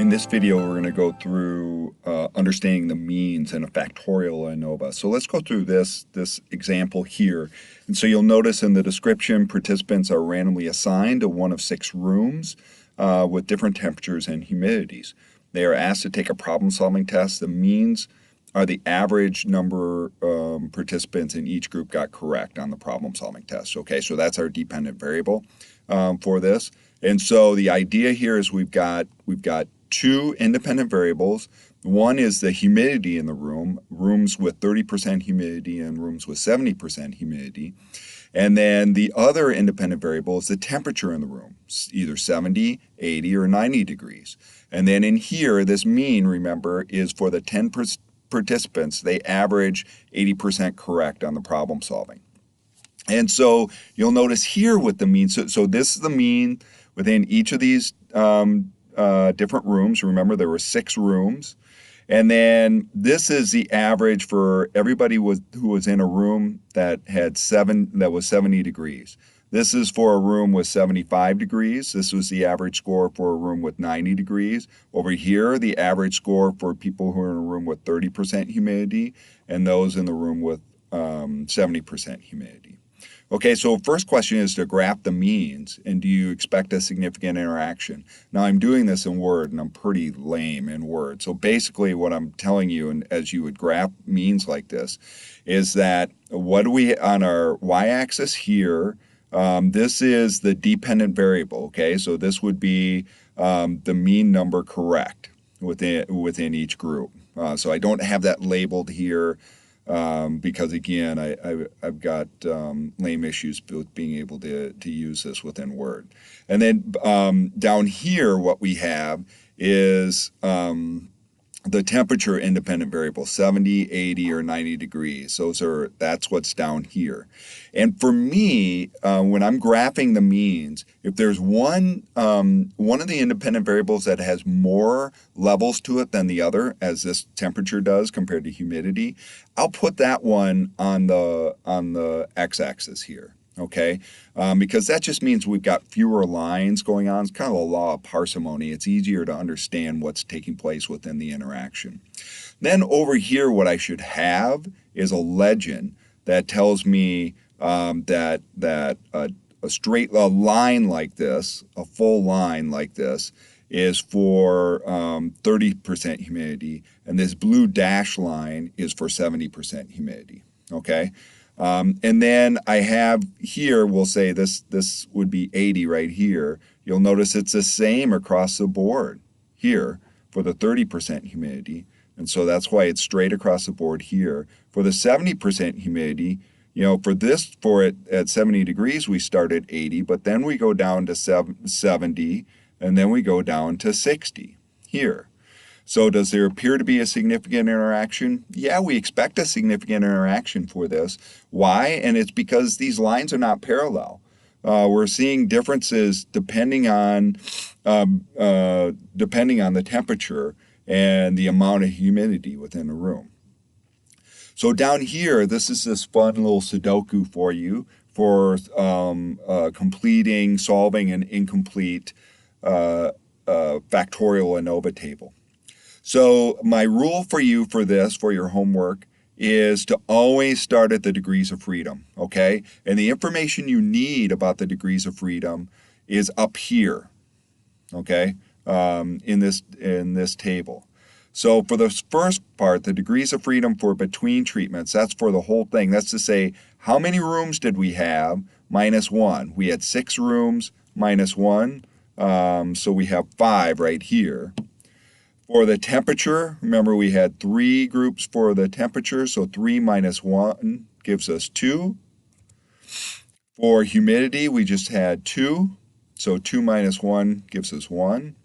In this video, we're going to go through understanding the means in a factorial ANOVA. So let's go through this example here. And so you'll notice in the description, participants are randomly assigned to one of 6 rooms with different temperatures and humidities. They are asked to take a problem-solving test. The means are the average number of participants in each group got correct on the problem-solving test. Okay, so that's our dependent variable for this. And so the idea here is we've got 2 independent variables. One is the humidity in the room, rooms with 30% humidity and rooms with 70% humidity. And then the other independent variable is the temperature in the room, either 70, 80, or 90 degrees. And then in here, this mean, remember, is for the 10 participants. They average 80% correct on the problem solving. And so you'll notice here with the mean, so this is the mean within each of these different rooms. Remember, there were 6 rooms. And then this is the average for everybody who was in a room that was 70 degrees. This is for a room with 75 degrees. This was the average score for a room with 90 degrees. Over here, the average score for people who are in a room with 30% humidity and those in the room with 70% humidity. Okay, so first question is to graph the means, and do you expect a significant interaction? Now I'm doing this in Word, and I'm pretty lame in Word. So basically what I'm telling you, and as you would graph means like this, is that what do we, on our y-axis here, this is the dependent variable, okay? So this would be the mean number correct within each group. So I don't have that labeled here. Because again, I've got lame issues with being able to use this within Word. And then down here, what we have is the temperature independent variable, 70, 80, or 90 degrees. That's what's down here. And for me, when I'm graphing the means, if there's one of the independent variables that has more levels to it than the other, as this temperature does compared to humidity, I'll put that one on the x-axis here. Okay, because that just means we've got fewer lines going on. It's kind of a law of parsimony. It's easier to understand what's taking place within the interaction. Then over here, what I should have is a legend that tells me that a line like this, a full line like this, is for 30% humidity, and this blue dash line is for 70% humidity. Okay. And then I have here, we'll say this would be 80 right here. You'll notice it's the same across the board here for the 30% humidity. And so that's why it's straight across the board here. For the 70% humidity, for it at 70 degrees, we start at 80, but then we go down to 70, and then we go down to 60 here. So does there appear to be a significant interaction? Yeah, we expect a significant interaction for this. Why? And it's because these lines are not parallel. We're seeing differences depending on the temperature and the amount of humidity within the room. So down here, this is this fun little Sudoku for you for solving an incomplete factorial ANOVA table. So my rule for you for this, for your homework, is to always start at the degrees of freedom, okay? And the information you need about the degrees of freedom is up here, okay, in this table. So for the first part, the degrees of freedom for between treatments, that's for the whole thing. That's to say, how many rooms did we have? Minus 1. We had 6 rooms minus 1, so we have 5 right here. For the temperature, remember we had 3 groups for the temperature, so 3 minus 1 gives us 2. For humidity, we just had 2, so 2 minus 1 gives us 1.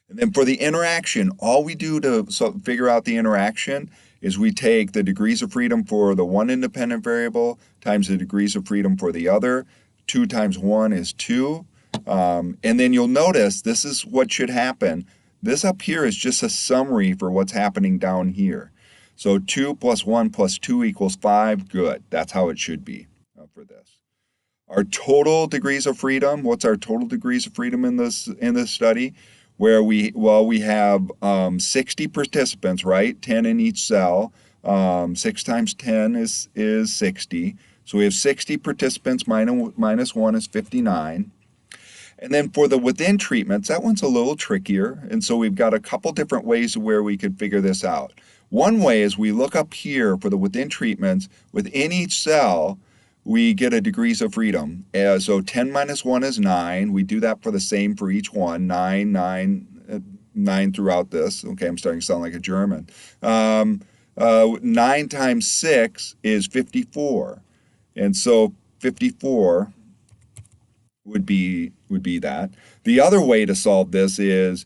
And then for the interaction, all we do to figure out the interaction is we take the degrees of freedom for the one independent variable times the degrees of freedom for the other. 2 times 1 is 2. And then you'll notice this is what should happen. This up here is just a summary for what's happening down here. So 2 plus 1 plus 2 equals 5. Good. That's how it should be for this. Our total degrees of freedom, what's our total degrees of freedom in this study? where we have 60 participants, right? 10 in each cell. 6 times 10 is 60. So we have 60 participants, minus 1 is 59. And then for the within treatments, that one's a little trickier. And so we've got a couple different ways where we could figure this out. One way is we look up here for the within treatments. Within each cell, we get a degrees of freedom. So 10 minus 1 is 9. We do that for the same for each one, 9, 9, 9 throughout this. Okay, I'm starting to sound like a German. 9 times 6 is 54. And so 54 would be that. The other way to solve this is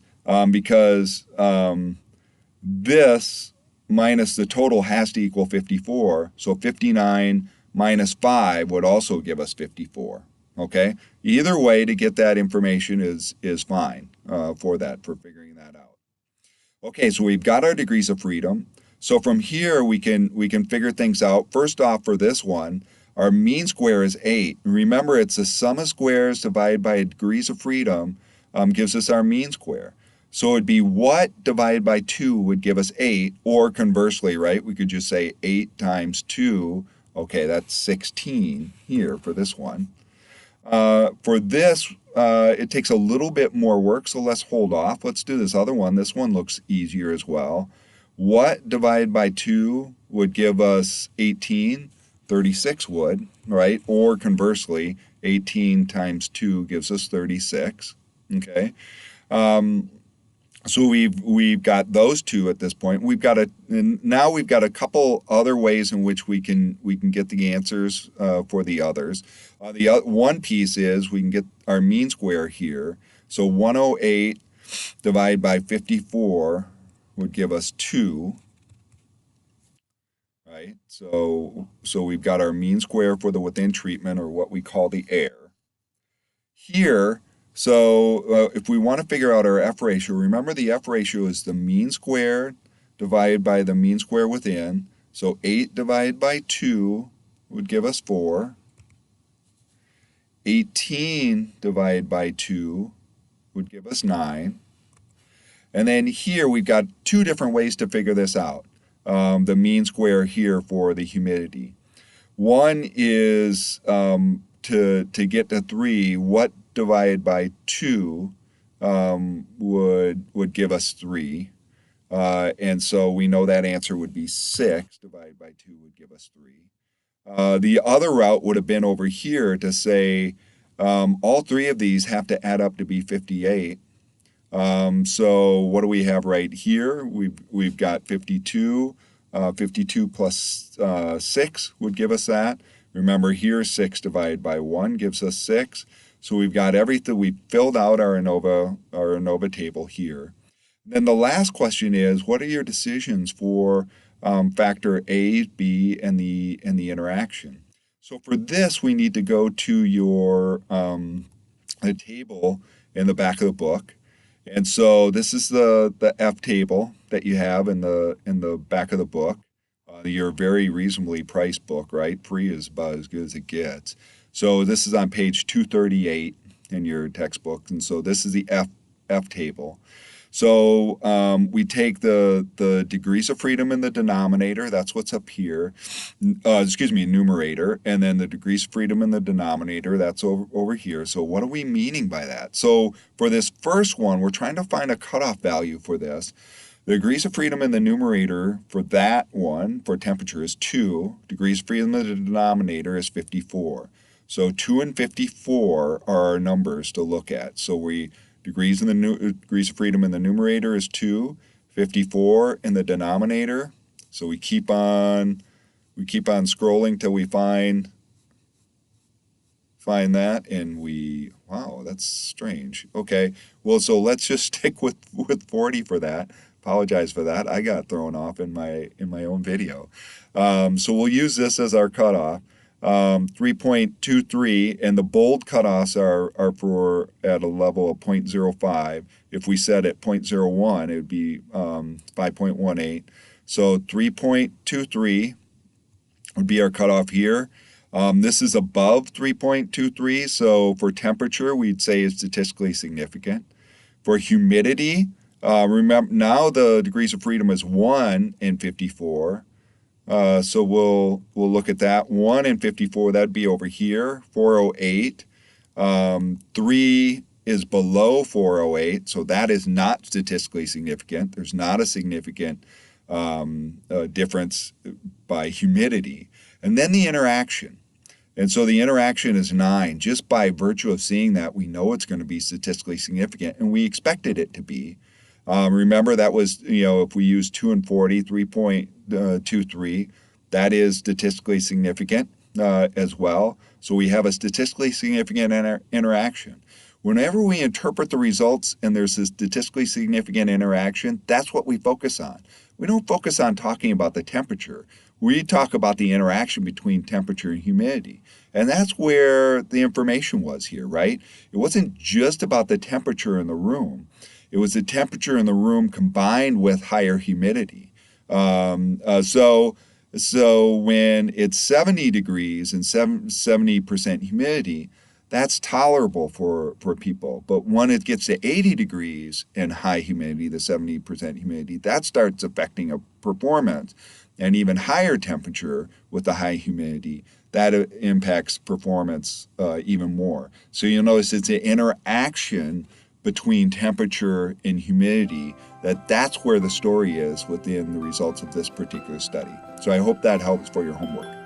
because this minus the total has to equal 54, so 59 minus 5 would also give us 54. Okay? Either way to get that information is fine for figuring that out. Okay, so we've got our degrees of freedom. So from here we can figure things out. First off, for this one, our mean square is 8. Remember, it's the sum of squares divided by degrees of freedom gives us our mean square. So it would be what divided by 2 would give us 8, or conversely, right? We could just say 8 times 2. Okay, that's 16 here for this one. For this, it takes a little bit more work, so let's hold off. Let's do this other one. This one looks easier as well. What divided by 2 would give us 18? 36 would, right? Or conversely, 18 times 2 gives us 36. Okay. So we've got those two at this point. Now we've got a couple other ways in which we can get the answers for the others. One piece is we can get our mean square here. So 108 divided by 54 would give us 2. Right? So we've got our mean square for the within treatment, or what we call the error. Here, so if we want to figure out our F ratio, remember the F ratio is the mean square divided by the mean square within. So 8 divided by 2 would give us 4. 18 divided by 2 would give us 9. And then here we've got two different ways to figure this out. The mean square here for the humidity. One is to get to 3, what divided by 2 would give us 3. And so we know that answer would be 6 divided by 2 would give us 3. The other route would have been over here to say all three of these have to add up to be 58. So what do we have right here? We've got 52. 52 plus 6 would give us that. Remember here, 6 divided by 1 gives us 6. So we've got everything. We filled out our ANOVA table here. Then the last question is, what are your decisions for factor A, B, and the interaction? So for this, we need to go to your a table in the back of the book. And so this is the F table that you have in the back of the book. Your very reasonably priced book, right? Free is about as good as it gets. So this is on page 238 in your textbook, and so this is the F table. So we take the degrees of freedom in the denominator, that's what's up here, numerator, and then the degrees of freedom in the denominator, that's over here. So what are we meaning by that? So for this first one, we're trying to find a cutoff value for this. The degrees of freedom in the numerator for that one, for temperature, is 2. Degrees of freedom in the denominator is 54. So 2 and 54 are our numbers to look at. So degrees of freedom in the numerator is 2, 54 in the denominator. So we keep on scrolling till we find that, and wow, that's strange. Okay, well, so let's just stick with 40 for that. Apologize for that. I got thrown off in my own video. So we'll use this as our cutoff. 3.23, and the bold cutoffs are for at a level of 0.05. If we set at 0.01, it would be 5.18. So 3.23 would be our cutoff here. This is above 3.23, so for temperature, we'd say it's statistically significant. For humidity, remember now the degrees of freedom is 1 in 54. So we'll look at that. 1 in 54, that'd be over here, 408. 3 is below 408, so that is not statistically significant. There's not a significant difference by humidity. And then the interaction. And so the interaction is 9. Just by virtue of seeing that, we know it's going to be statistically significant, and we expected it to be. Remember, that was, if we use 2 and 40, 3.23, that is statistically significant as well. So we have a statistically significant interaction. Whenever we interpret the results and there's a statistically significant interaction, that's what we focus on. We don't focus on talking about the temperature. We talk about the interaction between temperature and humidity. And that's where the information was here, right? It wasn't just about the temperature in the room. It was the temperature in the room combined with higher humidity. So when it's 70 degrees and 70% humidity, that's tolerable for people. But when it gets to 80 degrees and high humidity, the 70% humidity, that starts affecting a performance. And even higher temperature with the high humidity, that impacts performance even more. So you'll notice it's an interaction between temperature and humidity, that's where the story is within the results of this particular study. So I hope that helps for your homework.